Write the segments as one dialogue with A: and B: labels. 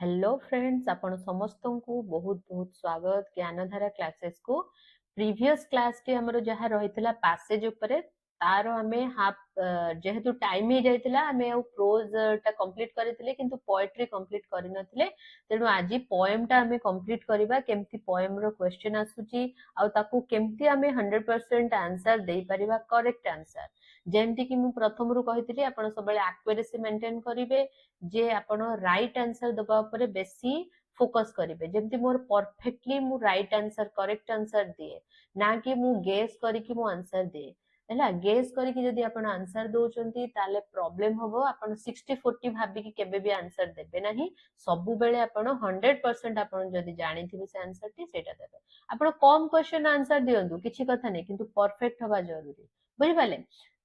A: Hello friends, आपण समस्त को बहुत बहुत स्वागत ज्ञानधारा क्लासेस को। प्रीवियस क्लास टी हमर जहा रहितला पैसेज ऊपर तार हमें हाफ जेहेतु टाइम ही जाइतिला हमें आ प्रोज टा कंप्लीट करितले किंतु पोएट्री कंप्लीट करि नथिले। तेनु आज पोएम टा हमें कंप्लीट करिबा केमती पोएम रो क्वेश्चन आसुची आ ताकू केमती हमें 100% आंसर दे परिबा करेक्ट आंसर। जेमती कि मु प्रथम रु कहितली आपण सबले एक्यूरेसी मेंटेन करिवे जे आपण राइट आंसर दबा ऊपर बेसी फोकस करिवे जेमती मोर परफेक्टली मु राइट आंसर करेक्ट आंसर दिए ना कि मु गेस करिकि मु आंसर दिए हैला। गेस करिकि जदि आपण आंसर दोचंती ताले प्रॉब्लम होबो। आपण 60-40 भाबी कि केबे भी आंसर देबे नाही। सबु बेले आपण 100% आपण जदि जानिथिबे से आंसर टी सेटा देबे। आपण कम क्वेश्चन आंसर दियंतु किछि कथा नै किंतु परफेक्ट होबा जरूरी। बुझि पाले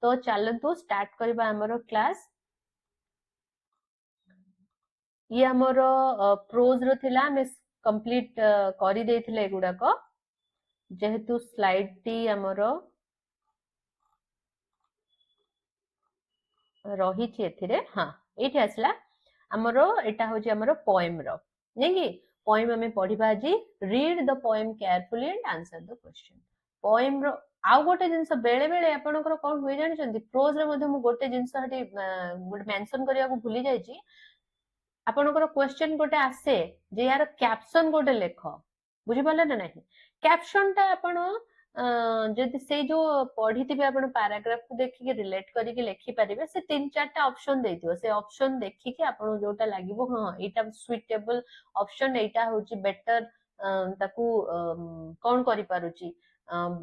A: तो चलंतु स्टार्ट करबा हमरो क्लास। ये हमर प्रोज रो थिला हमें कंप्लीट करि देथिले एगुडा को जेहेतु स्लाइड टी हमर रही छि एथिरे। हां एठी आसला हमर एटा होछि हमर पोएम रो नै कि पोएम हमें पढिबा जी। Read the poem carefully and answer the question. Poem रो आउ गोटे जिंस बेले बेले आपनकर कोन होय जानि छथि प्रोज रे मध्ये मु गोटे जिंस हटी गोटे मेंशन करिया को भूली जाय छी। आपनकर क्वेश्चन गोटे आसे जे यार कैप्शन गोटे लेख बुझी पाले ना नहीं। कैप्शन टा आपण जदि से जो पढ़िथिबे आपण पैराग्राफ को देखि के रिलेट करि के लिखि परिबे से तीन चारटा ऑप्शन देथिबो। से ऑप्शन देखि के आपण जोटा लागिबो हां एटा सुइटेबल ऑप्शन एटा होची बेटर ताकू कोन करि पारुची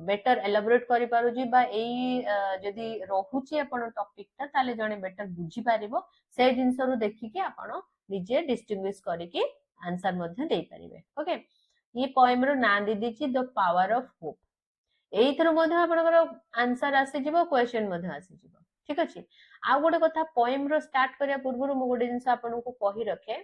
A: बेटर एलाबोरेट करि पारुची बा एई जदि रहुची आपण टॉपिक ता ताले जणे बेटर बुझी पारिबो से जिंसरु देखि के आपण निजे डिस्टिंग्विश करके आंसर मध्ये दे परिबे। ओके ये पोएम रो ना दे दिछि द पावर ऑफ होप। एइथरो मध्ये आपनकर आंसर आसी जिवो क्वेश्चन मध्ये आसी जिवो। ठीक अछि। आ गोटे कथा पोएम रो स्टार्ट करिया पूर्व मु गोटे जिंस आपनको कहि रखे।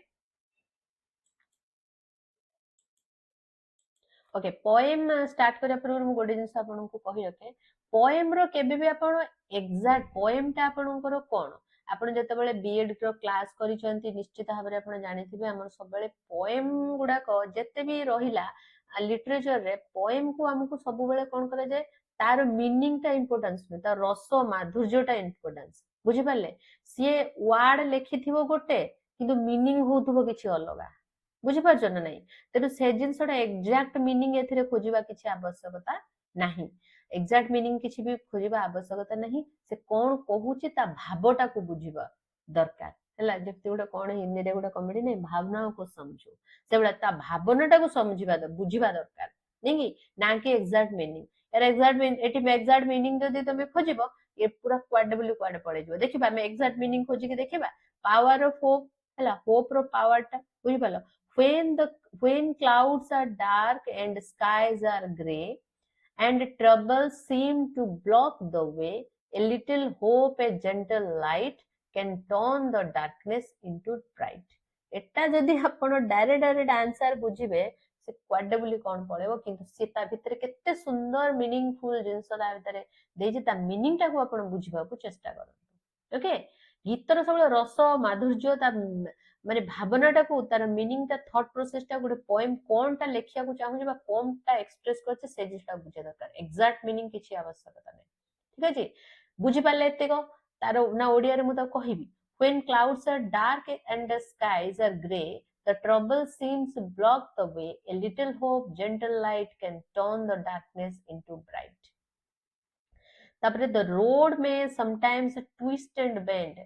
A: ओके पोएम स्टार्ट करिया पूर्व मु गोटे जिंस आपनको कहि रखे। पोएम रो केबे भी आपण एग्जैक्ट पोएम टा आपनकर कोन आपण जेतेबेले बीएड रो क्लास करिसंती निश्चित भाबरे आपण जानिथिबे हमर सबले पोएम गुडा को जेते भी रहिला लिटरेचर रे पोएम को हमकु सब बेले कोन करे जे तार मीनिंग टा इंपोर्टेंस न तार रस माधुर्य टा इंपोर्टेंस बुझी पाले। सिए वर्ड लेखिथिबो गोटे किंतु मीनिंग होथबो किछि अलगा बुझी पारछ ना नहीं। तेनु से जिंसटा एग्जैक्ट मीनिंग एथिरे खोजिबा किछि आवश्यकता नाही। एग्जैक्ट मीनिंग किछि भी खोजिबा आवश्यकता नहीं। से कोन कहूची ता भावटा को बुझिबा दरकार हैला। जेते गोटे कोन हिंदी रे गोटे कॉमेडी नै भावना को समझो से बडा ता भावनाटा को समझिबा बुझिबा दरकार नै कि ना कि एग्जैक्ट मीनिंग। यार exact meaning eighty exact meaning जदि तमे खोजिबो ये पूरा क्वाड डब्ल्यू क्वाड पड़े जिवो। देखिबा हम एग्जैक्ट मीनिंग खोजि के देखिबा पावर ऑफ होप हैला। होप रो पावर टा बुझि पालो। when clouds are dark and skies are gray and troubles seem to block the way, a little hope, a gentle light can turn the darkness into bright। एटा जदि आपण direct direct answer बुझिबे से quad W कोन पळेबो किंतु से ता भितरे केते सुंदर meaningful जिंस ता भितरे देछि ता मीनिंग टा को आपण बुझिबा को चेष्टा करंतु। ओके गीतर सब रस माधुर्य ता माने भावनाटा को तार मीनिंग ता थॉट प्रोसेस ता गोटे पोएम कोन ता लेखिया को चाहू बा कोन ता एक्सप्रेस करछे से जिसटा बुझे दरकार। एग्जैक्ट मीनिंग किछि आवश्यकता नै। ठीक अछि बुझी पाले एते को तार ना ओडिया रे मु ता कहिबी। when clouds are dark and the skies are gray, the trouble seems to block the way, a little hope, gentle light can turn the darkness into bright। तापरे द रोड में समटाइम्स ट्विस्ट एंड बेंड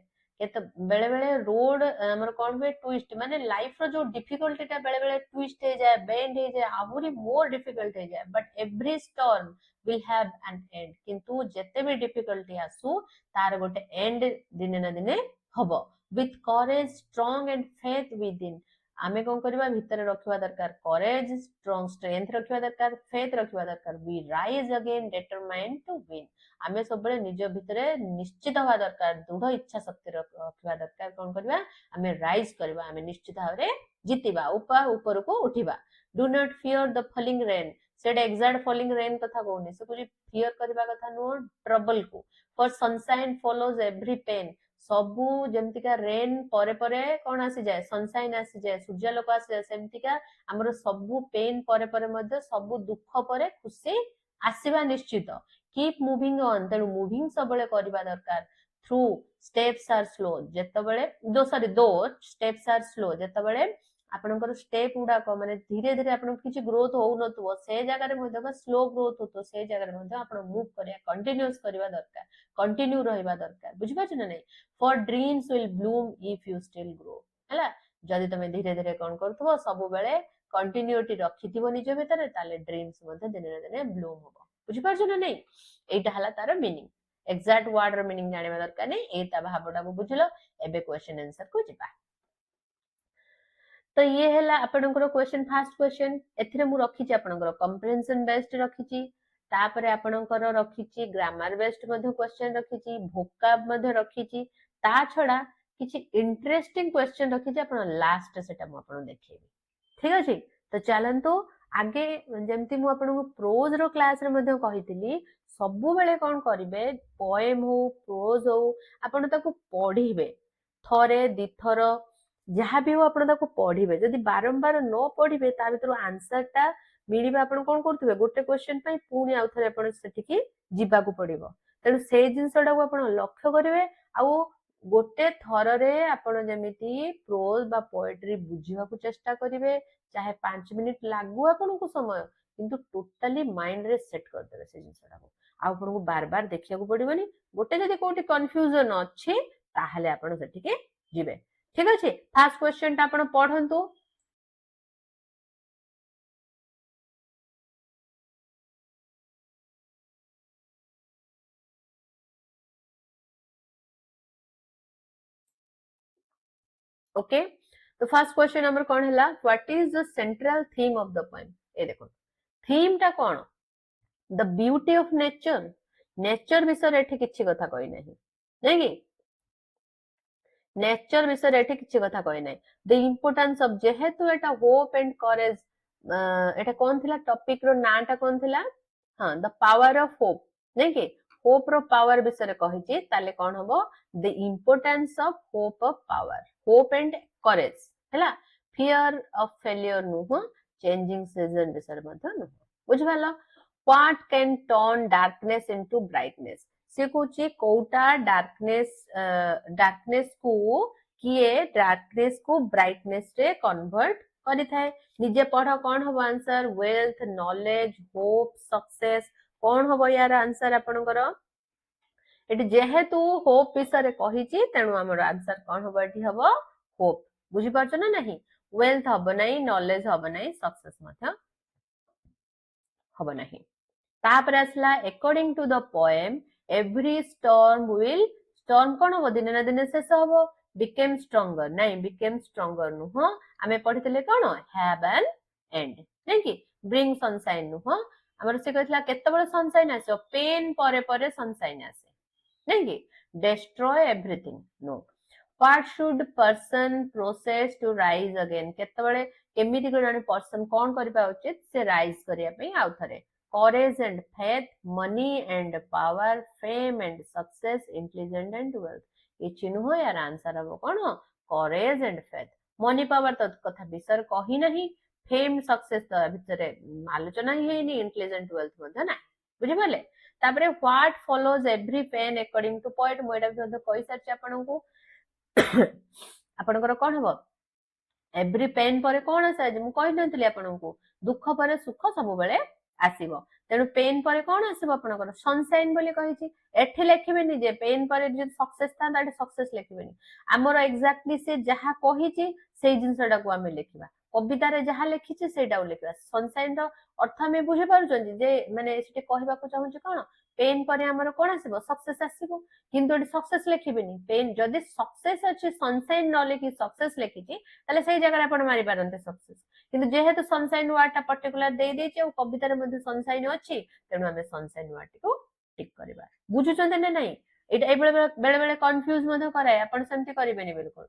A: केते बेले बेले road हमर कोन बे twist माने life रो जो difficulty ता बेले बेले ट्विस्ट हे जाय बेंड हे जाय आहुरी मोर डिफिकल्ट हे जाय। But every storm will have an and किंतु जेते भी डिफिकल्टी आसु तार गोटे एंड दिने ना दिने हबो। With courage strong and faith with in आमे कोन करबा भितर रखिबा दरकार करेज स्ट्रांग स्ट्रेंथ रखिबा दरकार फेथ रखिबा दरकार। We rise again determined to win आमे सब बेले निज भितरे निश्चित हवा दरकार दृढ़ इच्छा शक्ति रखिबा दरकार। कोन करबा आमे राइज करबा आमे निश्चित भाबरे जितिबा ऊपर को उठिबा। Do not fear the falling rain सेड एग्जैक्ट फॉलिंग रेन कथा कोनी से कुछ फियर करबा कथा नो ट्रबल को। For sunshine follows every pain सबू जेमतिका रेन परे परे कौन आसी जाए सनसाइन आसी जाए सूर्यालोक आसी जाए सेमतिका हमर सबू पेन परे परे मध्य सबू दुख परे खुशी आसीबा निश्चित कीप मुविंग ऑन तेणु मुविंग सबले करबा दरकार थ्रू स्टेप्स आर स्लो जेतबेले दो सॉरी दो स्टेप्स आर स्लो जेतबेले आपनकर स्टेप गुडाक माने धीरे धीरे आपन किछि ग्रोथ हो नथुव से जगह रे मध्य स्लो ग्रोथ होतो से जगह रे मध्य आपन मूव करिया कंटीन्यूअस करबा दरकार कंटिन्यू रहबा दरकार बुझि पाछ ना नै for dreams will bloom if you still grow हला जदि तमे धीरे धीरे कोन करथुव सब बेले कंटिन्यूटी रखिथिबो निज भितरे ताले ड्रीम्स मध्य दिने दिने ब्लूम होबो बुझि पाछ ना नै एटा हला तार मीनिंग एक्जाक्ट वर्ड रो मीनिंग जानिबा दरकार नै एटा भाबटा को बुझिलो एबे क्वेश्चन आंसर को जिबा तो ये है आपनकर क्वेश्चन फास्ट क्वेश्चन एथिरे मु रखिछि आपनकर कंप्रिहेंशन बेस्ड रखिछि तापरे आपनकर रखिछि ग्रामर बेस्ड मध्ये क्वेश्चन रखिछि वोकाब मध्ये रखिछि ता छडा किछि इंटरेस्टिंग क्वेश्चन रखिछि आपन लास्ट सेटा मु आपन देखैबी ठीक अछि तो चलंतु आगे जेमति मु आपन को प्रोज रो क्लास रे मध्ये कहितली सबु बेले कोन करिवे पोएम हो प्रोज हो आपन ताको पढिबे थरे दिथर जहाँ भी हो आपण ताको पढ़िबे जदि बारंबार न पढ़िबे ता भीतर आंसर टा मिलिबा आपण कोन करथुबे गोटे क्वेश्चन पई पुनी आउथरे आपण सेटिकी जिबाकू पड़िबो तेणु से जिनसटा को आपण लक्ष्य करिवे आ गोटे थररे आपण जेमिति प्रोज बा पोएट्री बुझिबाकू चेष्टा करिवे चाहे 5 मिनिट लागू आपण को समय किंतु टोटली माइंड रे सेट कर देबे से जिनसटा को आ आपण को बार बार देखिया को पड़िबोनी गोटे जदि कोठी कंफ्यूजन अछि ताहाले आपण सेटिके जिबे ठीक अछि फर्स्ट क्वेश्चन ता आपण पढंतु ओके तो फर्स्ट क्वेश्चन हमर कोन हला what is the central theme of the poem ए देखो थीम ता कोन the beauty of nature nature विषय एठी किछि कथा कहि नाही नै कि नेचर विषय एठी किछि कथा कहि नाही द इंपोर्टेंस ऑफ जेहेतु एटा होप एंड करेज एटा कोन थिला टॉपिक रो नाटा कोन थिला हां द पावर ऑफ होप नै कि होप रो पावर विषय कहिछि ताले कोन हबो the importance of hope of power hope and courage हैला फियर ऑफ फेलियर नुह चेंजिंग सीजन विषय मध्ये नुह बुझबाला what can turn darkness into brightness से कहूची कोटा डार्कनेस को किए डार्कनेस को ब्राइटनेस रे कन्वर्ट करि थाए निजे पढ़ कोन हबो answer wealth knowledge hope success कोन हबो यार आंसर आपनकर एटी जेहेतु होप विषय कहिची तेणु हमर आंसर कोन हबो एटी हबो होप बुझी पारछ ना नहीं वेल्थ हबो नहीं नॉलेज हबो नहीं सक्सेस मध्य हबो नहीं तापर आसला according to the poem every storm कोन हबो दिने ना दिने शेष हबो became stronger नहीं became stronger नुह आमे पढ़ितले कोन have an end नहीं कि bring sunshine नुह हमर से कहतला केतेबेले सनशाइन आसो पेन परे परे सनशाइन आसे नहीं कि destroy everything no what should person process to rise again केतेबेले केमिति कोन पर्सन कोन करिबा उचित से राइज करिया पई आउथरे courage and faith money and power fame and success intelligence and wealth ये चिन्ह यार आंसर अब कोन courage and faith money power तो कथा विसर कहि नहीं फेम सक्सेस तो भितरे आलोचना ही हेनी इंटेलिजेंट वेल्थ मध्ये ना बुझि पाले तापरे what follows every pain according to poet मोइडा भितर कहि सारछ आपन को आपनकर कोन हबो एवरी पेन परे कोन आसे मु कहि नथली आपन को दुख परे सुख सब बेले आसीबो तेणु पेन परे कोन आसीबो आपनकर सनशाइन बोली कहिछि एठी लेखिबेनी जे पेन परे जे सक्सेस था ताटे सक्सेस लेखिबेनी हमर एक्जेक्टली से जहा कहिछि सेई जिंसडा को हमें लेखिबा कविता रे जहा लेखिछि सेटाउ लेखिबा सनशाइन रो अर्थ हमें बुझि पारुछन जे माने सेठी कहबा को चाहूछि कोन पेन परे हमर कोन आसीबो सक्सेस आसीबो किंतु एठी सक्सेस लेखिबेनी पेन जदि सक्सेस अछि सनशाइन न लेखि सक्सेस लेखिछि ताले सेई जगह आपण मारि पारन्ते सक्सेस किंतु जेहेतु सनशाइन वर्ड टा पर्टिकुलर दे देछि और कविता रे मध्ये सनशाइन अछि तेणु हमें सनशाइन वर्ड को टिक करबा बुझुचंते ना नहीं एटा ए बेले बेले कंफ्यूज मध्ये कराय आपण सेमति करिबेनी बिल्कुल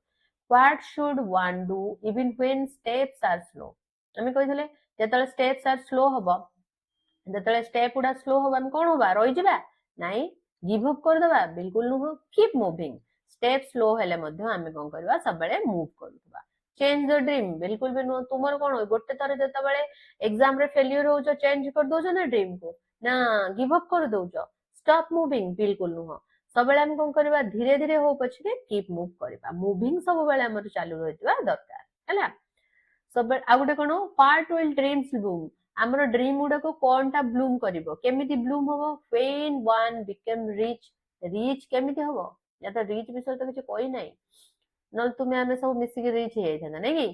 A: what should one do even when steps are slow हमें कहितले जेतले steps are slow हबो जेतले स्टेप उडा स्लो हबन कोन होबा रहि जिबा नाही गिव अप कर दबा बिल्कुल नु कीप मूविंग स्टेप स्लो हेले मध्य आमे कोन करबा सब बेले मूव करूबा चेंज द ड्रीम बिल्कुल भी नो तुमर कोन गोटे थर जत बेले एग्जाम रे फेलियर हो जो चेंज कर दो ना ड्रीम को ना गिव अप कर दो स्टॉप मूविंग बिल्कुल नुह सब बेले हम कोन करबा धीरे धीरे हो पछे कीप मूव करबा मूविंग सब बेले हमर चालू रहतिबा दरकार हैला सब आ गोटे कोन पार्ट विल ड्रीम्स ब्लूम हमर ड्रीम गुडा को कोनटा ब्लूम करिवो केमिति ब्लूम होबो when one become rich rich केमिति होबो या तो रिच विषय तो किछ कोई नाही न तुम्हें आमे सब मिसिक रिच हे जाइथा नै कि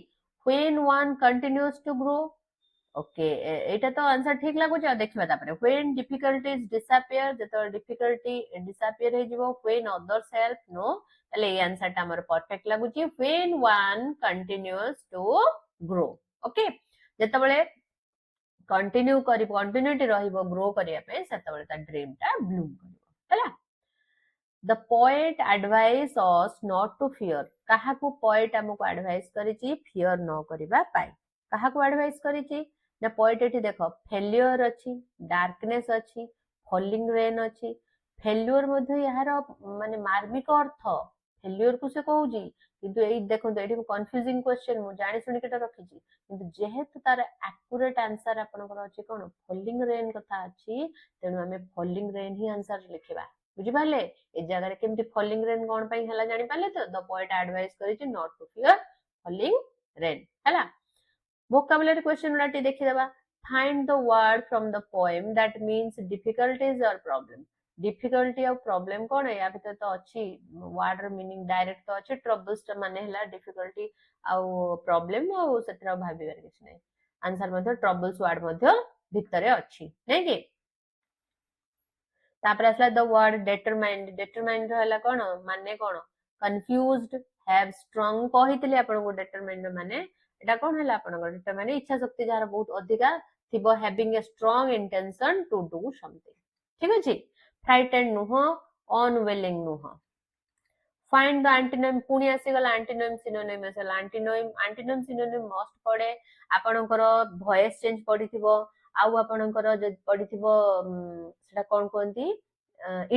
A: when one continues to grow okay एटा तो आंसर ठीक लागो जा देखबा तापरे व्हेन डिफिकल्टीज डिसअपियर जतो डिफिकल्टी डिसअपियर हे जिवो व्हेन अदर्स हेल्प नो तले ए आंसर ता हमर परफेक्ट लागु छी when one continues to grow okay जतो बळे कंटिन्यू करी कंटिन्यूटी रहिबो ग्रो करिया पे सेतो बळे ता ड्रीम ता ब्लूम करिवो हला the poet advise us not to fear काहाकू पोएट हमको एडवाइस करिछि फियर न करिबा पाई काहाकू एडवाइस करिछि ना पोएट एठी देखो फेलियर अछि डार्कनेस अछि फॉलिंग रेन अछि फेलियर मध्ये यार माने मार्मिक अर्थ फेलियर को से कहूजी किंतु एई देखो एठी कंफ्यूजिंग क्वेश्चन मु जानि सुनि केटा रखिछि किंतु जेहेतु तार एक्यूरेट आंसर आपनकर अछि कोन फॉलिंग रेन कथा अछि तेनु हमें फॉलिंग रेन ही आंसर लिखिबा बुझी पाले ए जगह केमती फॉलिंग रेन कोन पई हला जानि पाले तो द पोएट एडवाइस करिछि not to fear falling rain हला vocabulary question उलाटी देखि देबा find the word from the poem that means difficulties or problem difficulty और problem कोन है या भीतर तो अछि word र मीनिंग डायरेक्ट तो अछि troubles त माने हला difficulty और problem और सेतरा भाबिबार किछ नै आंसर मध्ये troubles word मध्ये भितरे अछि नै कि तापर आसला द वर्ड डिटरमाइंड डिटरमाइंड हला कोन माने कोन कंफ्यूज्ड हैव स्ट्रांग कहितले आपन को डिटरमाइंड माने एटा कोन हला आपन को डिटरमाइंड इच्छा शक्ति जार बहुत अधिका थिबो having a strong intention to do something ठीक अछि फ्राइटेंड नुह अनविलिंग नुह फाइंड द एंटोनिम पुनी आसी गला एंटोनिम सिनोनिम आसला एंटोनिम सिनोनिम मस्ट पड़े आपनकर वॉइस चेंज पडिथिबो आउ आपनकर जे पडिथिबो सेटा कोन कोंती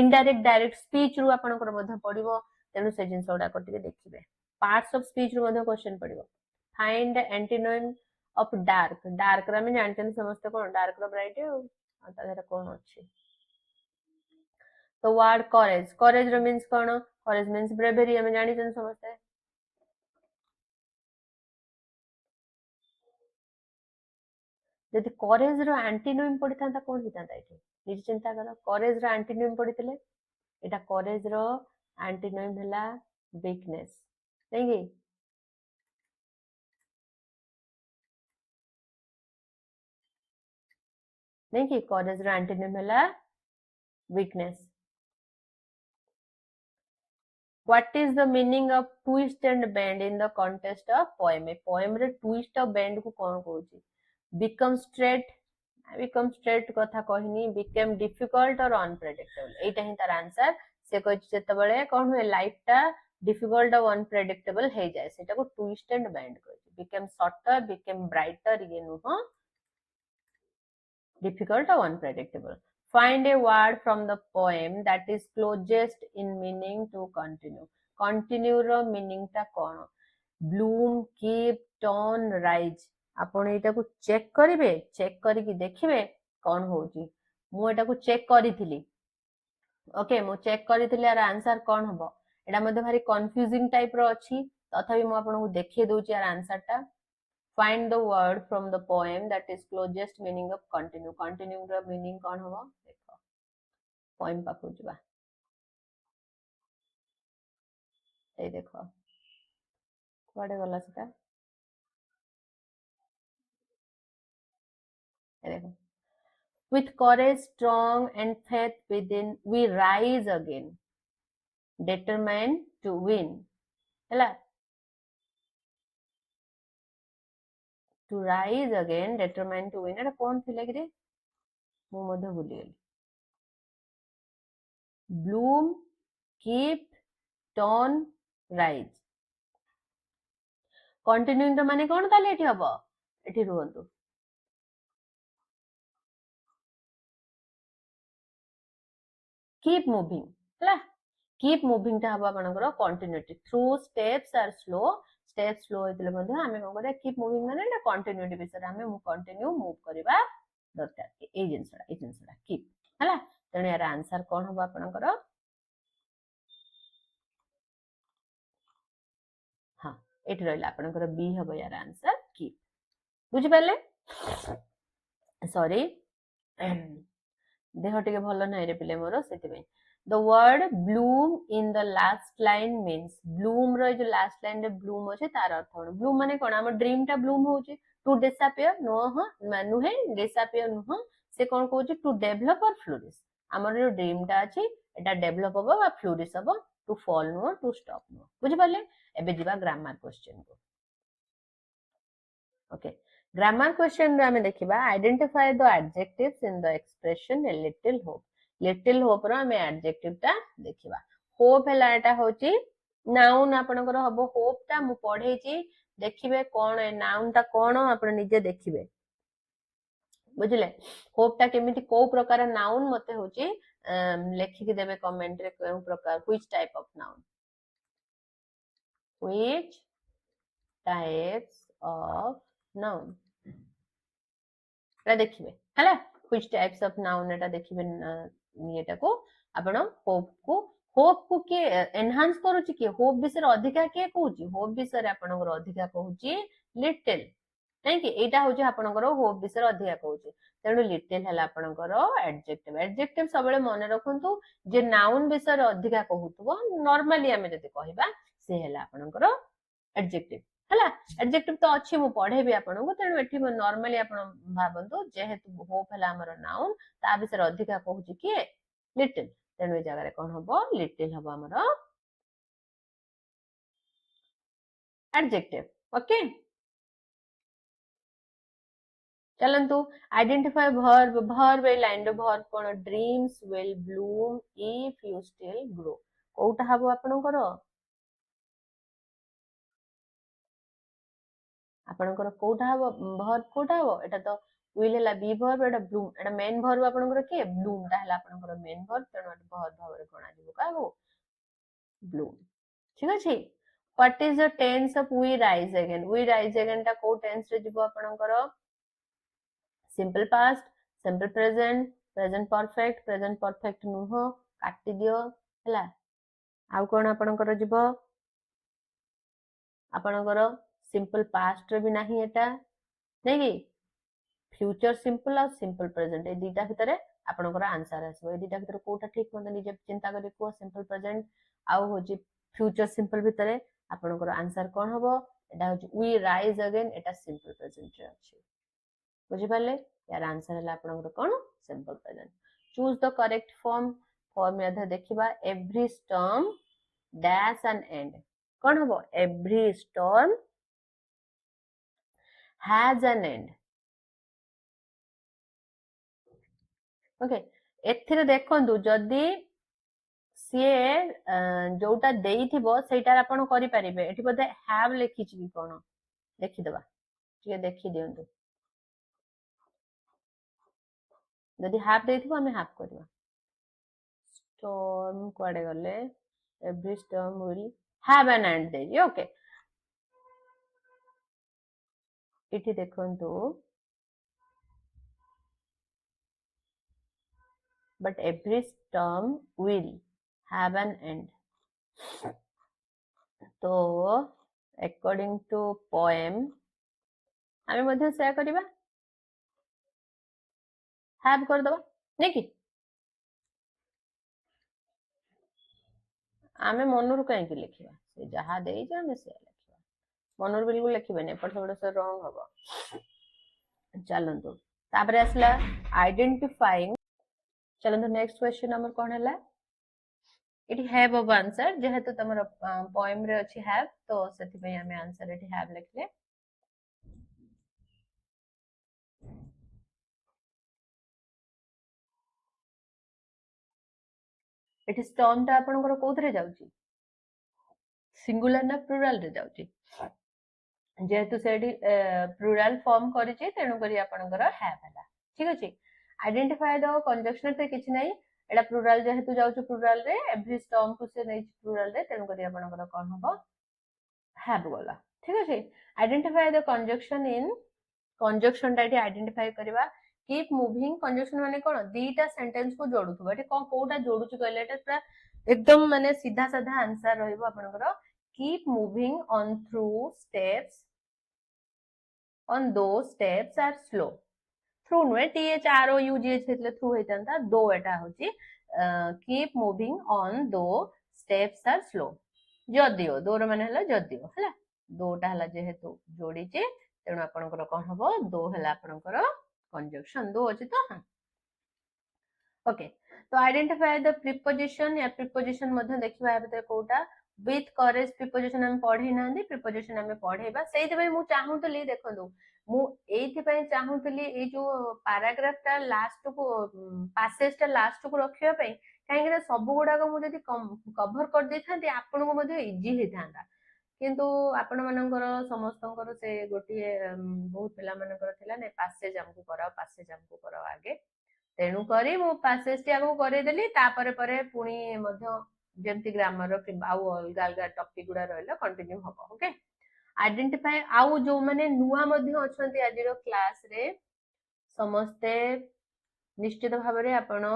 A: इनडायरेक्ट डायरेक्ट स्पीच रु आपनकर मध्ये पडिबो तेनु से जिंस ओडा कटिके देखिबे पार्ट्स ऑफ स्पीच रु मध्ये क्वेश्चन पडिबो find antonym of dark dark रा में जानते समस्त कोन डार्क रो ब्राइट ता देरा कोन अछि तो वर्ड करेज करेज रो मींस कोन करेज मींस ब्रेवरी हम जानि जन समझते जदि करेज रो एंटीनोम पडिथांता कोन हितांता एठी निज चिंता करो करेज रो एंटीनोम पडितले एटा करेज रो एंटीनोम हला वीकनेस नहीं कि नहीं कि करेज रो एंटीनोम हला weakness What is the meaning of twist and bend in the context of poem? A poem रे twist और bend को कौन कहूची? Become straight कथा कहनी became difficult और unpredictable. एटा ही तार आंसर से कहची जेतबेले कोन हुए लाइफ टा difficult और unpredictable हे जाए सेटा को twist and bend कहची became shorter became brighter ये नुह difficult or unpredictable. Find a word from the poem that is closest in meaning to continue. Continue row meaning टा कोन? Bloom, keep, turn, rise. आपण एटा को check करिवे check करी कि देखिबे कोन होची मु एटा को चेक करिथिली ओके मु चेक करिथिली यार आंसर कोन हबो एटा मध्ये भारी कंफ्यूजिंग टाइप रो अछि तथापि मु आपण को देखिए दोची यार आंसर टा find the word from the poem that is closest meaning of continue continue ର meaning कोन हबो देखो poem पाखु जिबा ए देखो कुआडे गला सेटा ए देखो with courage strong and faith within we rise again determined to win ହେଲା to rise again determined to win एटा कोन थिले कि रे मु मध्ये भूली गेली bloom keep turn rise continuing तो माने कोन ताले एठी हबो एठी रुहंतु keep moving ହେଲା कीप मूविंग टा हबो आपनकर continuity through steps are slow step slow हेतले मध्ये आमे कोन करे कीप मूविंग माने एटा कंटिन्यूटी विषय आमे कंटिन्यू मूव करबा दरकार ए जिंसडा कीप हला तेणु यार आंसर कोन हबो आपनकर हाँ एठी रहला आपनकर बी हबो यार आंसर कीप बुझि पाले सॉरी देह टिके भल नाही रे पिले मोर सेति the word bloom in the last line means bloom रो जो last line रे bloom अछि तार अर्थ कोन bloom माने कोन हमर ड्रीम टा bloom होउची to disappear नो ह नुहे disappear नुह से कोन कहउची to develop or flourish हमर जो ड्रीम टा अछि एटा डेवलप होबो बा फ्लोरिश होबो to fall नो to stop नो बुझि पाले एबे जिबा ग्रामर क्वेश्चन को ओके ग्रामर क्वेश्चन रे हमें देखिबा identify the adjectives in the expression a little hope रो हमें एडजेक्टिव टा देखिबा होप हला एटा होची नाउन आपनकर हबो होप टा मु पढेची देखिबे कोन ए नाउन टा कोन आपन निजे देखिबे बुझले होप टा केमिति को प्रकार नाउन मते होची लेखि के देबे कमेंट रे को प्रकार which type of noun which types of noun देखिए है व्हिच टाइप्स ऑफ नाउन एटा देखिबे एटा को आपण होप को के एनहांस करूची के होप विषय अधिका के कहूची होप विषय आपनकर अधिका कहूची लिटिल नहीं कि एटा होची आपनकर होप विषय अधिका कहूची तेणु लिटिल हला आपनकर एडजेक्टिव सबले मन रखंतु जे नाउन विषय अधिका कहूतबो नॉर्मली हमें जति कहिबा से हला आपनकर एडजेक्टिव हला एडजेक्टिव तो अच्छी मु पढ़े भी आपन को तेणु एठी नॉर्मली आपन भाबंतु जेहेतु होप हला हमर नाउन ता विषय अधिका कहूची कि लिटिल तेणु ए जगह रे कोन हबो लिटिल हबो हमर एडजेक्टिव ओके चलंतु आइडेंटिफाई वर्ब ए लाइन रो वर्ब कोन dreams will bloom if you still grow कोटा हबो आपन करो आपनकर कोटा हबो वर्ब कोटा हबो एटा तो विल हला बी वर्ब एटा ब्लूम एटा मेन वर्ब आपनकर के ब्लूम ता हला आपनकर मेन वर्ब तेणु वर्ब भाव रे गणा जिवो कागो ब्लूम ठीक अछि what is the tense of we rise again ता को टेंस रे जिवो आपनकर simple past simple present present perfect नुह काटी दियो हला आउ कोन आपनकर जिवो आपनकर सिंपल पास्ट रे भी नाही एटा नै कि फ्यूचर सिंपल और सिंपल प्रेजेंट ए दीटा भितरे आपनकर आंसर आसबो ए दीटा भितरे कोटा ठीक मते निजे चिंता करि को सिंपल प्रेजेंट आउ होची फ्यूचर सिंपल भितरे आपनकर आंसर कोन हबो एटा होची वी राइज अगेन एटा सिंपल प्रेजेंट रे अछि बुझि पाले यार आंसर हला आपनकर कोन simple present choose the correct form याद देखिबा every storm dash an end कोन हबो every storm has an end okay एथिरे देखंतु जदी सीए जोटा देइथिबो सेटार आपण करि परिबे एठी बदे हैव लिखिछि कि कोन देखि देबा ठीक देखि दियंतु जदी हैव देइथिबो हमें हैव करबा स्टॉर्म कोडे गले every storm will have an and देइ ओके एठी देखंतु but every storm will have an end तो according to poem हमें मध्य से करिबा have कर दबा नहीं कि आमे मनरु काहे कि लिखिबा से जहा देई जे हमें से लिखिबा मनरु बिल्कुल लिखिबे ने पर थोड़ा सा रॉन्ग हबो चलंतु तापरे असला आइडेंटिफाइंग चलंतु नेक्स्ट क्वेश्चन हमर कोन हला इट हैव ऑफ आंसर जेहेतु तमर पोएम रे अछि हैव तो सेति पे हमें आंसर इट हैव लिखले इट स्टॉर्म ता आपनकर कोथरे जाउची सिंगुलर ना प्लुरल रे जाउची जेहेतु सेडी प्लुरल फॉर्म करिछि तेनु करी आपनकर हैव हला ठीक अछि आइडेंटिफाई द कंजक्शन ते किछ नै एटा प्लुराल जेहेतु जाउछु प्लुराल रे एवरी स्टॉर्म को से नै प्लुराल रे तेनु करी आपनकर कोन हबो हैव गला ठीक अछि identify the conjunction in conjunction टा आइडेंटिफाई करबा कीप मूविंग कंजक्शन माने कोन दीटा सेंटेंस को जोडुथबो एटे कोन कोटा जोडुछु कहले एटा पूरा एकदम माने सीधा साधा आंसर रहइबो आपनकर keep moving on through steps on though steps are slow through नुए THROUGH हेतले थ्रू हेतंता दो एटा होची keep moving on though steps are slow जदियो दोर माने हला जदियो हला दोटा हला जेहेतु जोडीचे तेणु आपनकर कोन हबो दो हला आपनकर कंजक्शन दो अछि तो ओके तो आइडेंटिफाई द प्रीपोजिशन या प्रीपोजिशन मध्ये देखिबा भीतर कोटा विथ करेज प्रीपोजिशन हम पढै नांदी प्रीपोजिशन हम पढैबा सेहि पय मु चाहूतली देखंदु मु एथि पय चाहूतली ए जो पैराग्राफ ता लास्ट को पैसेज ता लास्ट को रखिया पय काहे सब गुडा को मु जदी कवर कर दै थांती आपन को मध्ये इजी हे थांदा किंतु आपण मानकर समस्तंकर से गोटे बहुत पिला मानकर थिला ने पैसेज हमको कराओ आगे तेणु करी मु पैसेज टी आगो करे देली तापरे परे पुनी मध्ये जेमति ग्रामर कि आउ अलगा अलगा टॉपिक गुडा रहले कंटिन्यू हबो ओके आइडेंटिफाई आउ जो माने नुआ मध्ये अछंती आजिरो क्लास रे समस्ते निश्चित भाबरे आपण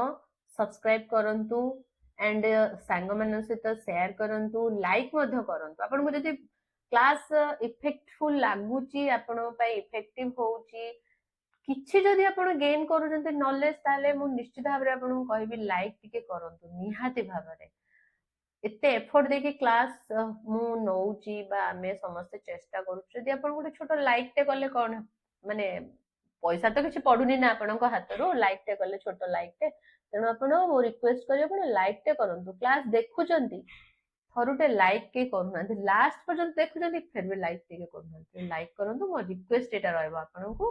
A: सब्सक्राइब करंतु एंड सांग मन सहित शेयर करंतु लाइक मध्ये करंतु आपण को जदी क्लास इफेक्टफुल लागुची आपण पय इफेक्टिव होउची किछि जदी आपण गेन करूछन्ते नॉलेज ताले मु निश्चित भाबरे आपण कहबी लाइक टिके करंतु निहाती भाबरे एते एफर्ट देके क्लास मु नौची बा हमें समस्त चेष्टा करू जदी आपण गोटे छोटो लाइक टे कले कोन माने पैसा तो किछि पडुनी ना आपण को हातरो लाइक टे कले छोटो लाइक टे तेणु आपण मो रिक्वेस्ट करियो आपण लाइक टे करंतु क्लास देखुचंती थरुटे लाइक के करूना लास्ट पर्यंत देखुचंती फिर भी लाइक टिके करूना लाइक करंतु मो रिक्वेस्ट एटा रहबो आपण को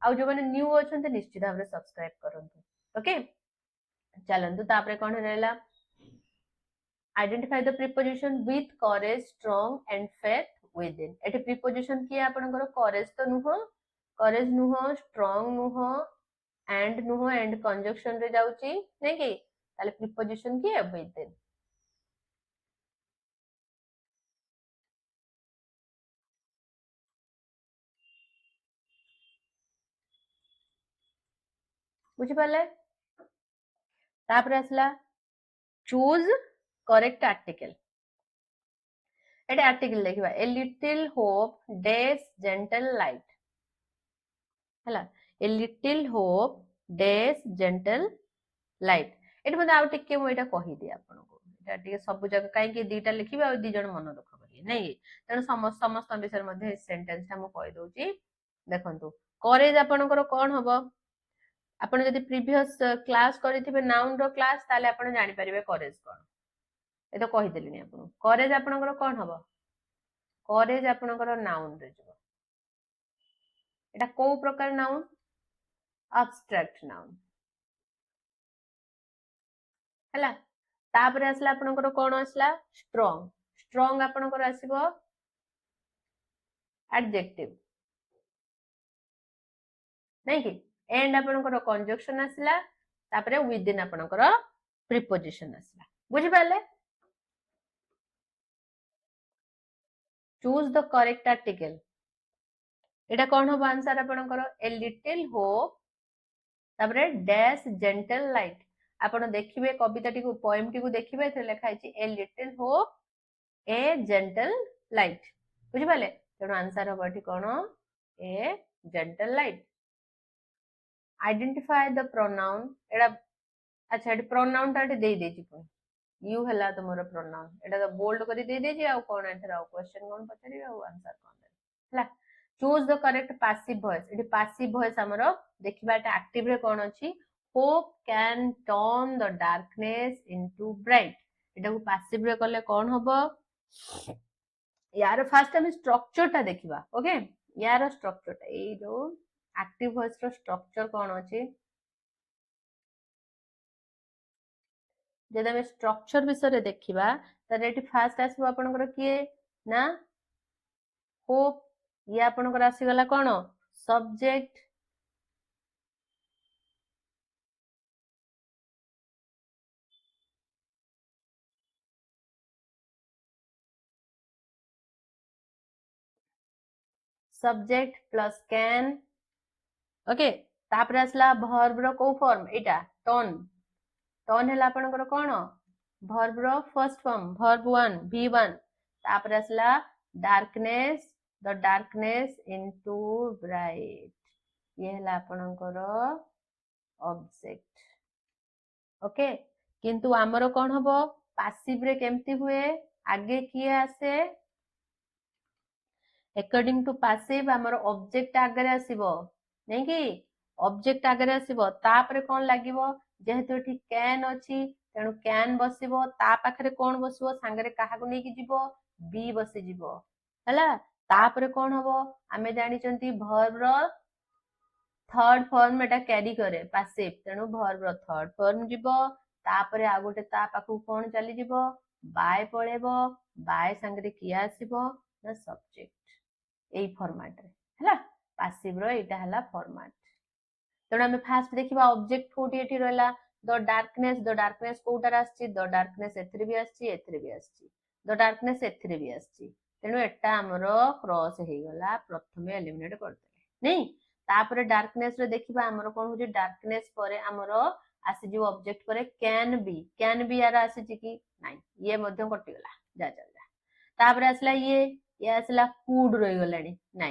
A: आउ जो माने न्यू अछंते निश्चित भाबरे सब्सक्राइब करंतु ओके चलंतु तापरे कोन रहला identify the preposition with courage strong and faith within Ete preposition की आपनकर करेज तो नुह स्ट्रांग नुह एंड कंजक्शन रे जाउची नै कि ताले प्रीपोजिशन की विदिन बुझि पाले तापरे असला चूज करेक्ट आर्टिकल एटे आर्टिकल देखिबा a little hope dash gentle light हला a little hope dash gentle light एटे मते आउ टिके मु एटा कहि दि आपन को एटा टिके सब जगह काई कि दीटा लिखिबा आ दी जण मन दुख करिए नै तेन समस्त विषय मध्ये सेंटेंस ता मु कहि दोची देखंतु करेज आपन को कोन हबो आपण जदि प्रीवियस क्लास करिथिबे नाउन रो क्लास ताले आपण जानि परिबे करेज कोन ए तो कहि देलिनी आपण करेज आपन को कोन हबो करेज आपन को नाउन रे जबो एटा को प्रकार नाउन abstract noun हला तापरे असला आपनकर कोन असला स्ट्रांग आपनकर आसीबो एडजेक्टिव नै कि एंड आपनकर कंजक्शन असला तापरे विदिन आपनकर प्रीपोजिशन असला बुझि पाले चूज द करेक्ट आर्टिकल एटा कोन हो आंसर आपनकर ए लिटिल होप तापरे डैश जेंटल लाइट आपण देखिबे कविता टी को पोएम टी को देखिबे एथे लिखा है a little hope a gentle light बुझि पाले तेणु आंसर हबो एठी कोन a gentle light identify the pronoun एटा अच्छा एठी प्रोनाउन ता एठी देई देछि पुनी यू हला तमरो प्रोनाउन एटा तो बोल्ड करी दे देछि आ कोन एथर आ क्वेश्चन कोन पछरी आ आंसर कोन हला choose the correct passive voice एठी पैसिव वॉइस हमरो देखिबा एटा एक्टिव रे कोन अछि hope can turn the darkness into bright एटा को पैसिव रे करले कोन हबो यार फास्ट हम स्ट्रक्चर ता देखिबा ओके यार स्ट्रक्चर ता ए जो एक्टिव वॉइस रो स्ट्रक्चर कोन अछि जदि हम स्ट्रक्चर विषय देखिबा तारे एठी फास्ट आसीबो आपनकर किए ना होप ये आपनकर आसी गला कोन subject subject plus can okay तापर आसला वर्ब रो को फॉर्म एटा टर्न टर्न हैला आपनकर कोन verb row first form verb 1 v1 तापर आसला darkness the darkness into bright ये हैला आपनकर ऑब्जेक्ट ओके किंतु आमर कोन हबो पासिव रे केमती हुए आगे किए आसे अकॉर्डिंग टू पासिव आमर ऑब्जेक्ट आगे आसीबो नै कि ऑब्जेक्ट आगे आसीबो तापरे कोन लागिबो जेहेतु एठी कैन अछि तेनु कैन बसिबो ता पाखरे कोन बसिबो सांगरे काहाकु नै कि जीवो बी बसि जीवो हला तापरे कोन हबो आमे जानि चंती वर्ब रो थर्ड फॉर्म एटा कैरी करे पासिव तेनु वर्ब रो थर्ड फॉर्म जीवो तापरे आ गोटे ता पाखु कोन चली जीवो बाय पळेबो बाय सांगरे किया आसीबो ना सब्जेक्ट एई फॉर्मेट रे हला पासिव रो एटा हला फॉर्मेट तेणु आम फास्ट देखा ऑब्जेक्ट कोटी एठी रहला द डार्कनेस कोटार आछि द डार्कनेस एथिरे भी आछि एथिरे भी आछि द डार्कनेस एथिरे भी आछि तेणु एटा हमरो क्रॉस हे गला प्रथमे एलिमिनेट करते नै तापरे डार्कनेस रे देखिबा हमरो कोन होजे डार्कनेस परे हमरो आसी जो ऑब्जेक्ट परे कैन बी यार आसी कि नै ये मध्य कटि गला जा जा जा तापरे आसला ये आसला कुड रहि गलानी नै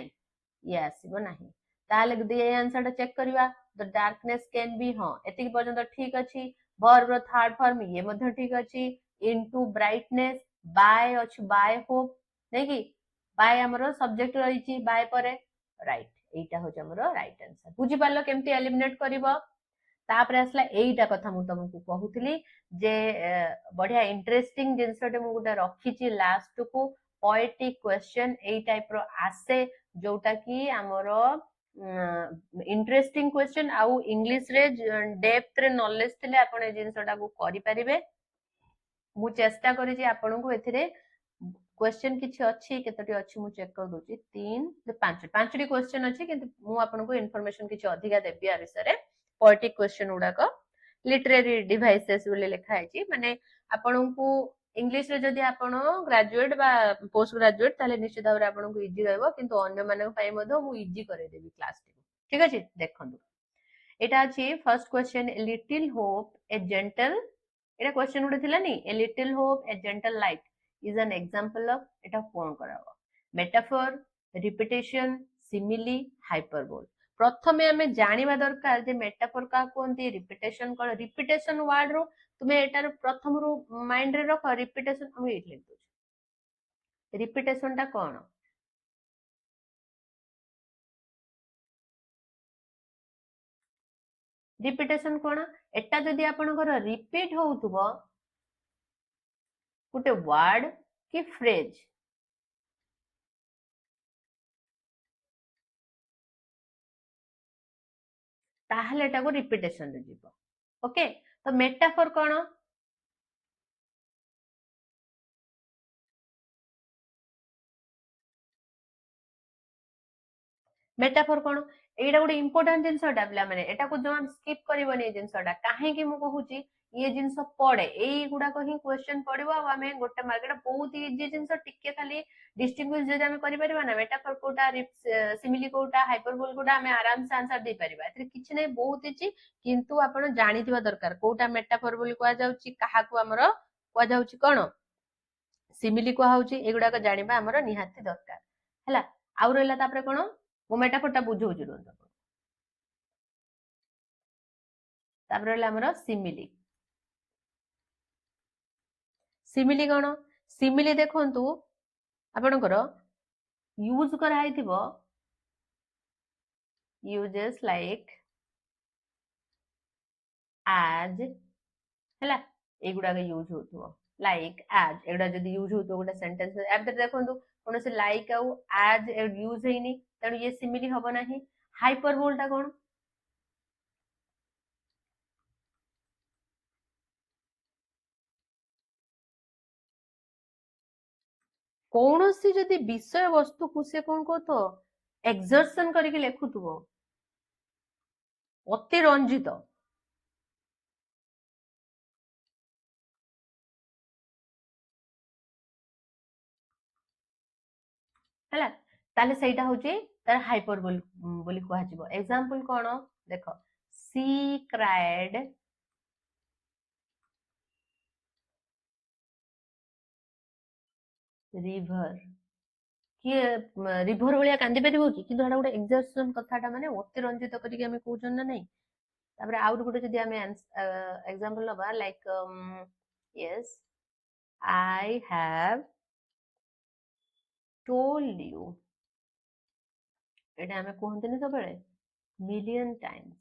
A: ये आसीबो नाही ताले दे आंसर टा चेक करिवा द डार्कनेस कैन बी हां एतिक पर्यंत ठीक अछि वर्ब रो थर्ड फॉर्म ये मध्य ठीक अछि इनटू ब्राइटनेस बाय अछि बाय होप नै कि बाय हमरो सब्जेक्ट रही छि बाय परे राइट एटा हो हमरो राइट आंसर बुझी पालो केमती एलिमिनेट करिवो तापर आसला एइटा कथा मु तुमको कहूतली जे बढ़िया इंटरेस्टिंग जिनसटे मु गुटा रखी छि लास्ट को पोएटिक क्वेश्चन एई टाइप रो आसे जोटा कि हमरो इंटरेस्टिंग क्वेश्चन आउ इंग्लिश रे डेप्थ रे नॉलेज थिले आपण ए जिनसटा को करि परिबे मु चेष्टा करी जे आपण को एथिरे क्वेश्चन किछि अछि केतोटी अछि मु चेक कर दोची 3 5 5टी क्वेश्चन अछि किंतु मु आपण को इंफॉर्मेशन किछि अधिका देबी आ विषय रे पोएटिक क्वेश्चन उडा को लिटरेरी डिवाइसेस बोले लिखा है माने आपण को इंग्लिश रे जदि आपण ग्रेजुएट बा पोस्ट ग्रेजुएट ताले निश्चित भाव आपण को इजी रहबो किंतु अन्य माने पई मधो मु इजी करे देबी क्लास ठीक अछि देखंतु एटा अछि first question little hope a gentle एटा क्वेश्चन उडे थिला नी a little hope a gentle light is an example of एटा कोन कराबो मेटाफर रिपीटेशन सिमिली हाइपरबोल प्रथमे हमें जानिबा दरकार जे मेटाफर का कोनती रिपीटेशन कोन रिपीटेशन वर्ड रो तुमे एटार प्रथम रो माइंड रे रखो रिपीटेशन हम एट लिख दो रिपीटेशन ता कोन रिपीटेशन कोन एटा जदि आपनकर रिपीट होउतबो गुटे वर्ड कि फ्रेज ताहले एटा को रिपीटेशन रे जीवो ओके तो मेटाफर कोन मेटाफर कोन एटा गुटे इंपोर्टेंट जिंसटा पिला माने एटा को जमा स्किप करबोनी जिंसटा काहे कि मु कहूची ये जिंस पड़े एई गुडा को ही क्वेश्चन पड़िबो आ हमें गोटे मार्केट बहुत इजी जिंस टिके खाली डिस्टिंग्विश जदि हम करि परिबा ना मेटाफर कोटा सिमिली कोटा हाइपरबोल कोटा हमें आराम से आंसर दे परिबा एथि किछि नै बहुत इजी किंतु आपण जानिथिबा दरकार कोटा मेटाफर बोली कोआ जाउची काहा को हमरो कोआ जाउची कोन सिमिली कोआ होउची एगुडा को जानिबा हमरो निहाती दरकार हला आउ रहला तापरे कोन मु मेटाफर ता बुझौची रुन तापर रहला हमरो सिमिली सिमिली कोन सिमिली देखंतु आपनकर यूज करा हैथिबो uses like as हैला एगुडा के यूज होतबो लाइक as एगुडा जदी यूज होतो गोटा सेंटेंस एब देखंतु कोन से लाइक आउ as यूज हेनी तनु ये सिमिली हबो नाही हाइपरबोल ता कोन कौनसी जदि विषय वस्तु को से कोन को तो एक्सर्शन करके लेखुथबो अति रंजित हैला ताले सेटा होची तार हाइपरबोल बोली कुहाजिबो एग्जांपल कोन देखो सी क्राइड रिवर किए रिभर भलिया कांदी परिबो कि किंतु एटा गोटे एग्जर्शन कथाटा माने अतिरंजित करिके हमें कहउछन ना नहीं तापर आउर गोटे जदि हमें एग्जांपल लबा like yes I have told you एटा हमें कहंतनी सबले मिलियन टाइम्स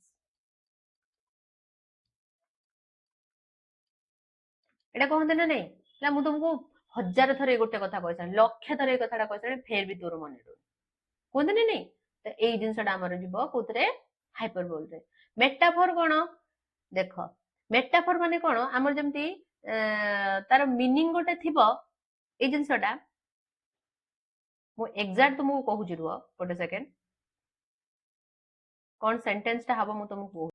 A: एटा कहते ना नहीं ना मु तुमको हजार थर गोटे कथा कही लक्ष थर कथा कही फेर भी तोर मन कहते ना नहीं तो यही जिनसा आमर जीव कौन हाइपरबोल रे मेटाफोर कौन देख मेटाफोर माने कौन आमर जमती तार मीनिंग गोटे थी ये जिनसटा मु एग्जैक्ट तुमको कहूँ रुह गोटे सेकेंड कौन सेंटेंस टा हम तुमको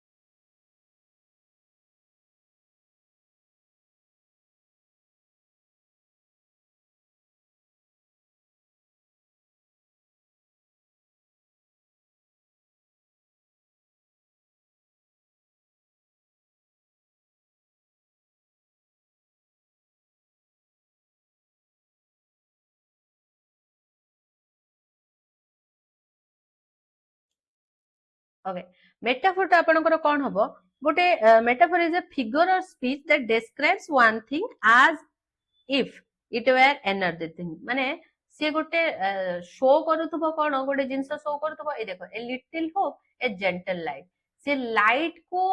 A: ओके मेटाफोर टा आपनकर कोन हबो गोटे metaphor is a figure of speech that describes one thing as if it were another thing माने से गोटे शो करूथबो कोन गोटे जिंस शो करूथबो ए देखो ए little hope a gentle light से लाइट को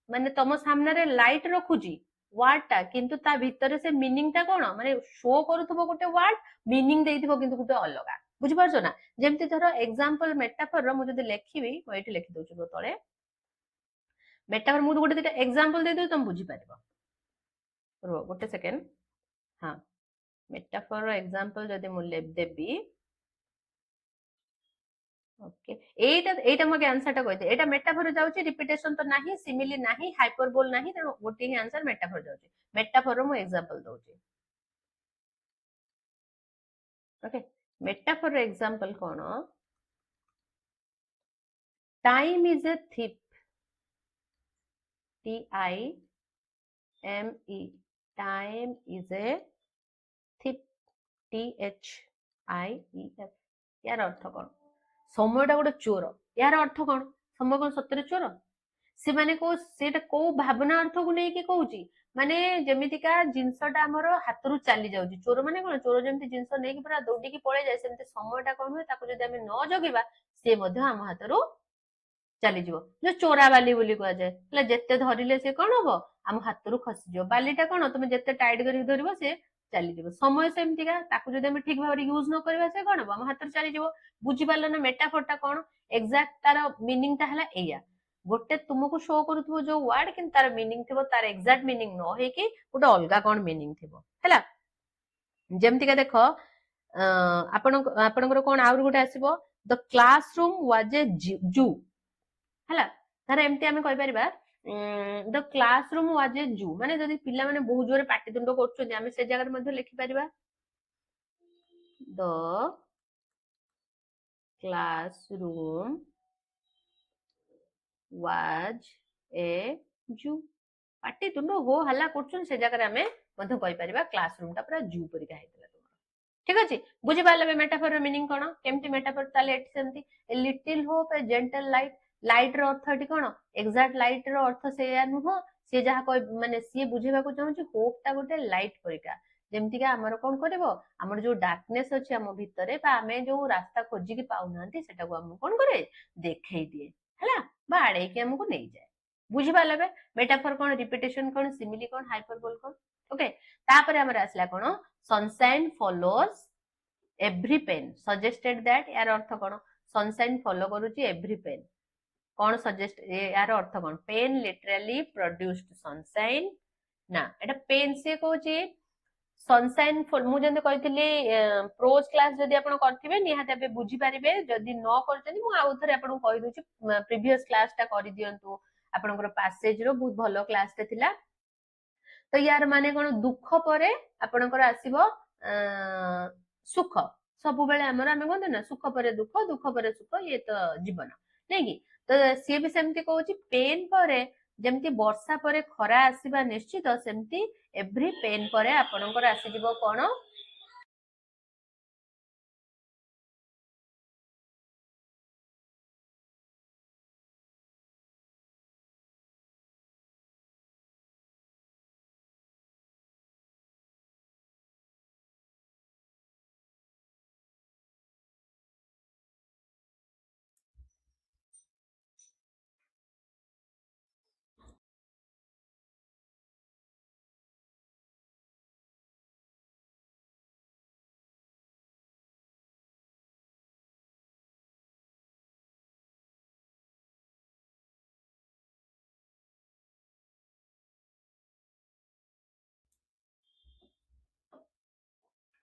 A: माने तम सामने रे लाइट रखुची वर्ड टा किंतु ता भीतर से मीनिंग टा कोन माने शो करूथबो गोटे वर्ड मीनिंग देइथबो किंतु गोटे अलगा बुझि पारछो ना जेमति धरो एग्जांपल मेटाफोर रो मु जदी लेखिबी मु एठी लेखि दोछु गो तळे मेटाफोर मु गोटे दिटा एग्जांपल दे दउ तुम बुझि पारिबो रो गोटे सेकेंड हां मेटाफोर रो एग्जांपल जदी मु देबी ओके एटा एटा मगे आंसर टा कहते एटा मेटाफोर जाउची रिपीटेशन तो नाही सिमिली नाही हाइपरबोल नाही तेनो गोटे ही आंसर मेटाफोर जाउची मेटाफोर रो मु एग्जांपल दोची ओके मेटाफोर रो एग्जांपल कोन time is a thief TIME time is a thief THIEF यार अर्थ कौन समयटा गोटे चोर यार अर्थ कौन समय कौन सतरे चोर से माने को सेटा को भावना अर्थ को लेके कहूची माने जेमितिका जिनसटा हमर हातरु चली जाउची चोर माने कोन चोर जेमिति जिनस नेकी पूरा दौड़ी की पळे जाय सेमिति समयटा कोन होय ताको जदि हमें न जगिबा से मध्ये हम हातरु चली जीवो जो चोरा बाली बोली कह जाय એટલે જેતે ધરિલે से कोन हबो हम हातरु खसी जो बालीटा कोन तुमे जेते टाइट करी धरिबो से चली जीवो समय सेमतिका ताको जदि हम ठीक भाबरे यूज न करबा से कोन हबो हम हातरु चली जीवो बुझी पारलो ना मेटाफोरटा कोन एग्जैक्ट तार मीनिंग ता हला एया गोटे तुमको शो करूथबो जो वर्ड किन तार मीनिंग थिबो तार एग्जैक्ट मीनिंग न हे कि गोटे अलगा कोन मीनिंग थिबो हला जेमतिका देखो आपनकर कोन आउर गोटे आसीबो द क्लासरूम वाज ए जू हला तार एमती आमे कहि परिबा द क्लासरूम वाज ए जू माने जदि पिला माने बहुत जोरे पाटितुंड करछथि आमे से जगह मध्ये लिखि परिबा द क्लासरूम वाज ए जू पाटितुंड हो हल्ला करछन से जगह आमे मध्ये कहि परिबा क्लासरूम ता पूरा जू परिका हेतला ठीक अछि बुझि पाले मेटाफोर रो मीनिंग कोन केमति मेटाफोर ताले एट सेमति a little hope a gentle light light रो अर्थ एटी कोन एग्जैक्ट लाइट रो अर्थ सेया नुह से जहा कोइ माने सी बुझेबा को चाहूची होप ता गोटे लाइट परिका जेमति का हमर कोन करबो हमर जो डार्कनेस अछि हम भितरे बा हमें जो रास्ता खोजी की पाउ नांती सेटा को हम कोन करे देखै दिए हला बा आड़े के हमको नै जाय बुझि पाले मेटाफोर कोन रिपीटेशन कोन सिमिली कोन हाइपरबोल कोन ओके तापर हमर आसला कोन sunshine follows every pen suggested that यार अर्थ कोन sunshine follow करूची every pen कोन सजेस्ट यार अर्थ कोन पेन लिटरली प्रोड्यूस्ड sunshine ना एटा पेन से कहूची sunshine मु जंदे कहितली प्रोज क्लास जदि आपण करथिबे निहाते बे बुझी पारिबे जदि न करचनी मु आउ थरे आपण कहि दोची प्रीवियस क्लास टा करि दियंतु आपनकर पैसेज रो बहुत भलो क्लास ते थिला तो यार माने कोन दुख परे आपनकर आसीबो सुख सब बेले आमर आम कहते ना सुख पर दुख दुख पर सुख ये तो जीवन नहीं कि तो सी भी सेमती कहूँ पेन पर जमती वर्षा पर खरा आसवा निश्चित सेमती एव्री पेन पर आपणकर आसीजिव कौन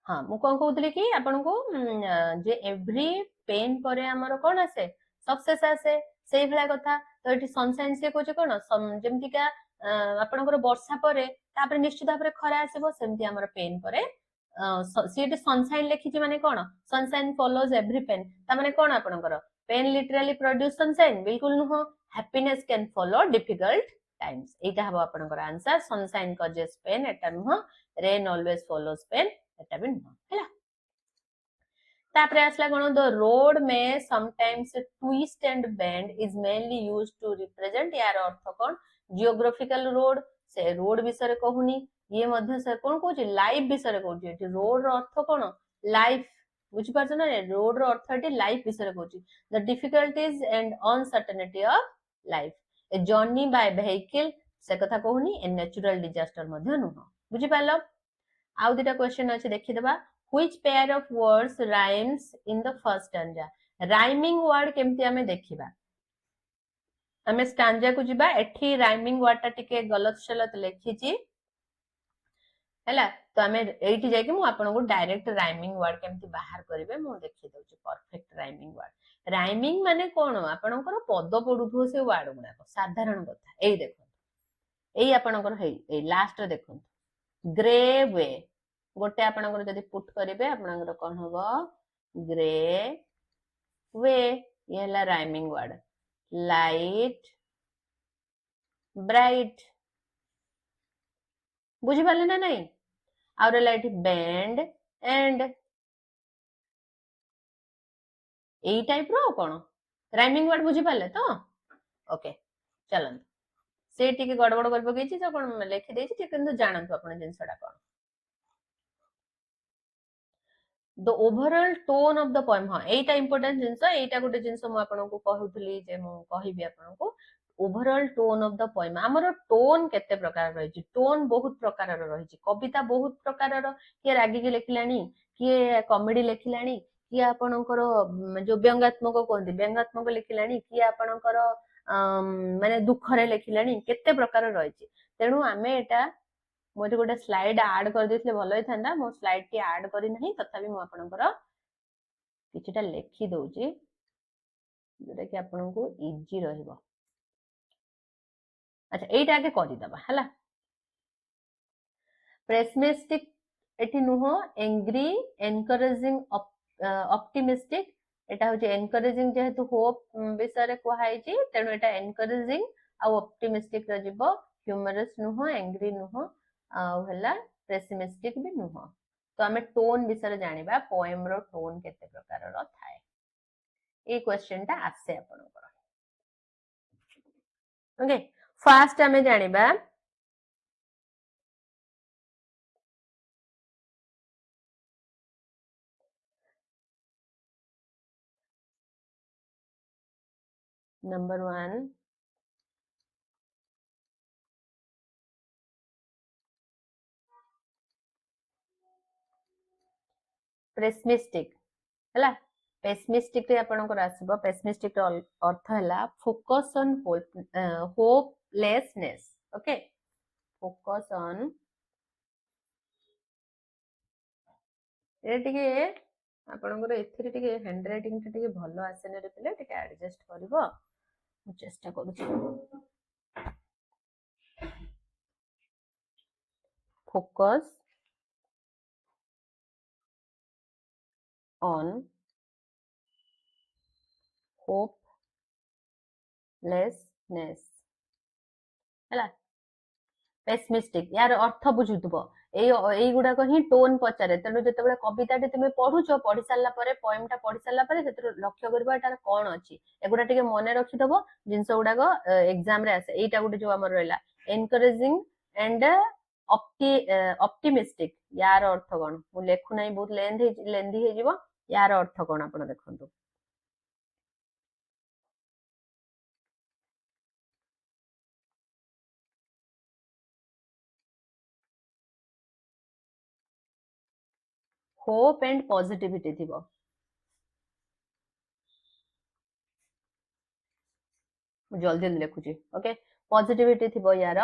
A: हाँ मु कौन कहूली कि आपन को जे एव्री पेन पर आमर कौन आसे सक्सेस आसे से भला कथा तो ये सनसाइन से कहे कौन जमतीका आपनकर वर्षा पर तापर निश्चित भाव खरा आसब सेमती आमर पेन पर सी सनसाइन लिखी माने कौन सनसाइन फॉलोज एव्री पेन तामाने कौन आपनकर पेन लिटराली प्रोड्यूस सनसाइन बिल्कुल नुह happiness can follow difficult times एटा हबो आपनकर आंसर सनसाइन कजेस पेन एटा नुह रेन ऑलवेज फॉलोज पेन एटा भी नुह हैला तापरे आसला कोन द रोड में sometimes twist and bend is mainly used to represent यार अर्थ कोन जियोग्राफिकल रोड से रोड विषय कहूनी ये मध्य से कोन कहूची लाइफ विषय कहूची एठी रोड रो अर्थ कोन लाइफ बुझी पारछ ना रोड रो अर्थ एठी लाइफ विषय कहूची the difficulties and uncertainty of life a journey by vehicle से कथा कहूनी ए नेचुरल डिजास्टर मध्य नुह बुझी पारलो आउ दुटा क्वेश्चन अछि देखि देबा which pair of words rhymes in the first stanza rhyming word केमती हमें देखिबा हमें स्टांजा को जिबा एठी राइमिंग वर्ड टा टिके गलत सलत लिखी छी हैला तो हमें एठी जाय कि मु आपन को डायरेक्ट राइमिंग वर्ड केमती बाहर करिवे मु देखि दउ छी परफेक्ट राइमिंग वर्ड राइमिंग माने कोन आपन को पद पडुथो से वर्ड गुडा साधारण कथा एई देखो एई आपन को हेई एई लास्ट रे देखो ग्रे वे गोटे आपनकर जदि पुट करिवे आपनकर कोन होबो ग्रे वे ये हला राइमिंग वर्ड लाइट ब्राइट बुझी पाले ना नहीं और लाइट बेंड एंड एई टाइप रो कोन राइमिंग वर्ड बुझी पाले तो ओके चलन से टिके गड़बड़ कर पकेछि तो कोन लिखि देछि टिके किंतु जानंतु आपन जिंसडा कोन the overall tone of the poem हाँ एटा इंपोर्टेंट जिंस एटा गोटे जिंस मु आपन को कहउतली जे मु कहिबी आपन को overall tone of the poem हमर टोन केते प्रकार रहिछि टोन बहुत प्रकार रहिछि कविता बहुत प्रकार के रागी के लिखलानी के कॉमेडी लिखलानी कि आपनकर जो व्यंगात्मक कहंती व्यंगात्मक लिखलानी कि आपनकर माने दुख रे लिखलानी केते प्रकार रहिछि तेनु आमे एटा मोटे गोटे स्लाइड ऐड कर देथिले भलो होइथांदा मो स्लाइड टी ऐड करी नाही तथापि मो आपनकर किछटा लेखि दउची जेटा कि आपनको इजी रहइबो अच्छा एटा आगे करि दबा हला पेसिमिस्टिक एठी नुहो एंग्री एनकरेजिंग ऑप्टिमिस्टिक एटा होचे एनकरेजिंग जेहेतु होप विषय रे कोहाई छी तेनु एटा एनकरेजिंग आ ऑप्टिमिस्टिक रे जिवो ह्यूमरस नुहो एंग्री नुहो आ हला पेसिमिस्टिक भी नुहो तो हमें टोन विषय जानिबा पोएम रो टोन केते प्रकार रो थाए ए क्वेश्चन ता आसे आपनकर ओके फास्ट हमें जानिबा नंबर 1 पेसिमिस्टिक हला पेसिमिस्टिक रे आपनकर आसीबो पेसिमिस्टिक रो अर्थ हला focus on hopelessness okay focus on ए टिके आपनकर एथिरे टिके हैंड राइटिंग टिके भलो आसेने रे पिले टिके एडजस्ट करबो मु चेष्टा करूची फोकस on hopelessness ହେଲା pessimistic यार अर्थ बुझुथबो एई गुडाक ही टोन पचारे तेणु जेतेबेले कविताटी तुमे पढुछो पढी सारला परे पोएमटा पढी सारला परे सेतिर लक्ष्य करबो एटार कोन अछि एगुडा टिके मने रखिदबो जिंस गुडाक एग्जाम रे आसे एटा गुडे जो हमर रहला एनकरेजिंग एंड ऑप्टिमिस्टिक यार अर्थ कोन मु लेखु नै बहुत लेंदी हे जिवो यार अर्थ कोन आपण देखंतु होप एंड पॉजिटिविटी थिबो जल्दी जल्दी लिखुची ओके पॉजिटिविटी थिबो यार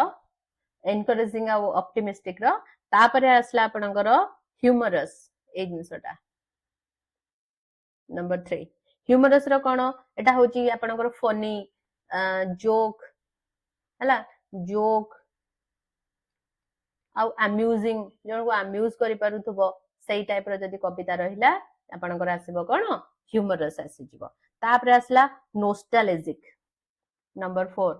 A: एनकरेजिंग आ ऑप्टिमिस्टिक रो तापरे आसला आपनकर ह्यूमरस ए जिंसटा नंबर 3 ह्यूमरस रो कोन एटा होची आपनकर फनी जोक हला जोक आ अम्यूजिंग जण को अम्यूज करि पारुथबो सेई टाइप रो जदी कविता रहिला आपनकर आसीबो कोन ह्यूमरस आसी जिवो तापरे आसला नोस्टैल्जिक नंबर 4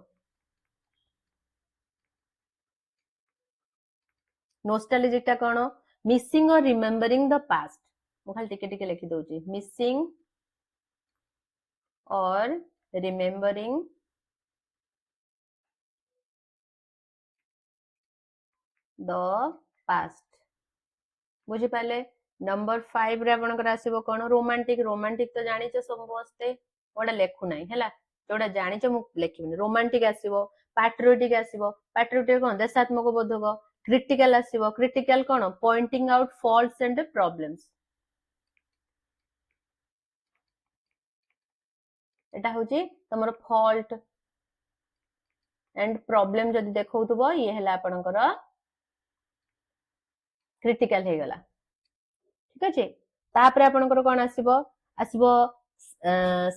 A: नोस्टैल्जिक टा कोन मिसिंग और रिमेम्बरिंग द पास्ट मु खाली टिके टिके लिखि दउची मिसिंग और रिमेम्बरिंग द पास्ट बुझी पाले नंबर 5 रे आपनकर आसीबो कोन रोमांटिक रोमांटिक तो जानिछे समस्ते ओडा लेखु नै हैला जोडा जानिछे मु लेखिबिनी रोमांटिक आसीबो पैट्रियोटिक कोन देशात्मक बोधक क्रिटिकल आसीबो क्रिटिकल कोन pointing out faults and problems एटा होची तमरो फॉल्ट एंड प्रॉब्लम जदी देखौतबो ये हैला आपनकर क्रिटिकल हे गला ठीक अछि तापरे आपनकर कोन आसीबो आसीबो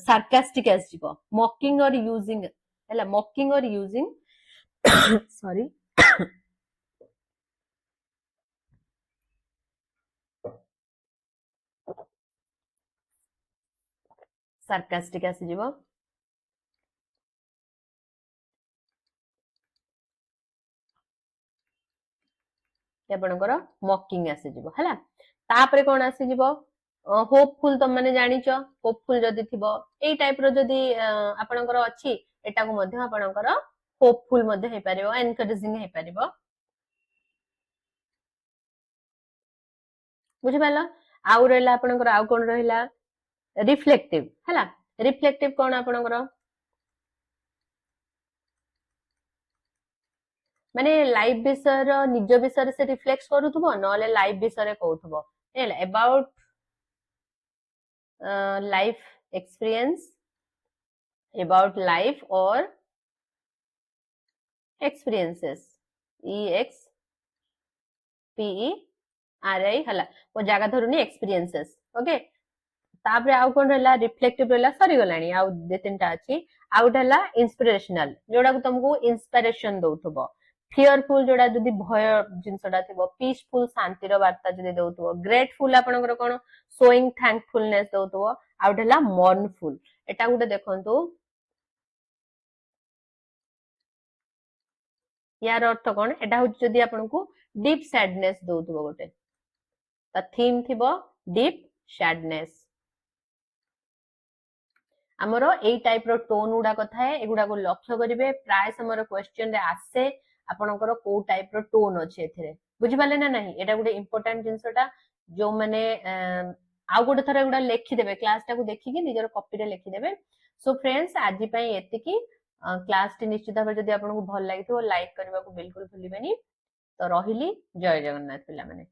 A: सार्कास्टिक आसीबो मॉकिंग और यूजिंग हैला मॉकिंग और यूजिंग सॉरी सार्कास्टिक आसी जिवो आपनकर मॉकिंग आसी जिवो हैला तापरे कोन आसी जिवो होपफुल तुम माने जानिचो होपफुल जदी थिबो एई टाइप रो जदी आपनकर अछि एटा को मध्ये आपनकर होपफुल मध्ये हे परिबो एनकरेजिंग हे परिबो बुझि पाला आउ रहला आपनकर आउ कोन रहला रिफ्लेक्टिव हैला रिफ्लेक्टिव कोन आपनकर माने लाइफ विषय निज विषय से रिफ्लेक्ट करूथबो नले लाइफ विषय कहूथबो हैला about life experience about life or experiences EXPERI हला वो जगह धरुनी experiences ओके तापरे आउ कोन रहला रिफ्लेक्टिव रहला सरी गलानी आउ दे तीनटा अछि आउट हला इंस्पिरेशनल जोडा को तुमको इंस्पिरेशन दउथबो फियरफुल जोडा जदी भय जिंसडा थिबो पीसफुल शांति रो वार्ता जदी दउथबो ग्रेटफुल आपनकर कोन शोइंग थैंकफुलनेस दउथबो आउट हला मॉर्नफुल एटा गुटे देखंतु यार अर्थ कोन एटा हो जदी आपनको डीप सैडनेस दउथबो गोटे ता थीम थिबो डीप सैडनेस हमरो एई टाइप रो टोन उडा कथा है एगुडा को लक्ष्य करिवे प्राय समय क्वेश्चन रे आसे आपनकर को टाइप रो टोन अछि एथिरे बुझि पाले ना नहीं एटा गुटे इंपोर्टेंट जिंसटा जो माने आउ गोटे थरा एगुडा लेखि देबे क्लास टा को देखि कि निजर कॉपी रे लेखि देबे सो फ्रेंड्स आजि पई एतिकी क्लास टी निश्चित भाव जदि आपको भल लगी लाइक करने को बिल्कुल भूलिबेनी तो रहिली जय जगन्नाथ पिला माने।